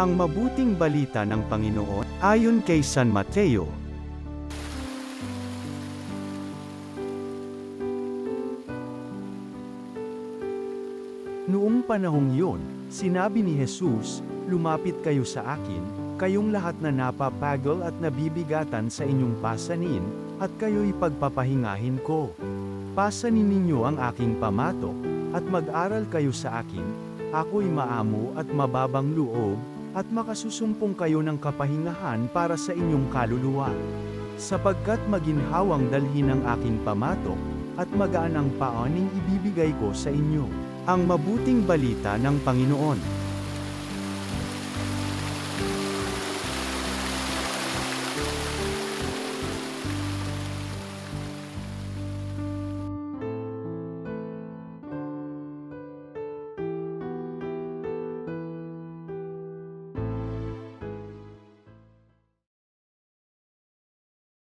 Ang mabuting balita ng Panginoon, ayon kay San Mateo. Noong panahong yun, sinabi ni Jesus, "Lumapit kayo sa akin, kayong lahat na napapagod at nabibigatan sa inyong pasanin, at kayo'y pagpapahingahin ko. Pasanin ninyo ang aking pamatok, at mag-aral kayo sa akin, ako'y maamo at mababang loob, at makasusumpong kayo ng kapahingahan para sa inyong kaluluwa. Sapagkat maginhawang dalhin ang aking pamatok, at magaan ang paaning ibibigay ko sa inyo." Ang mabuting balita ng Panginoon.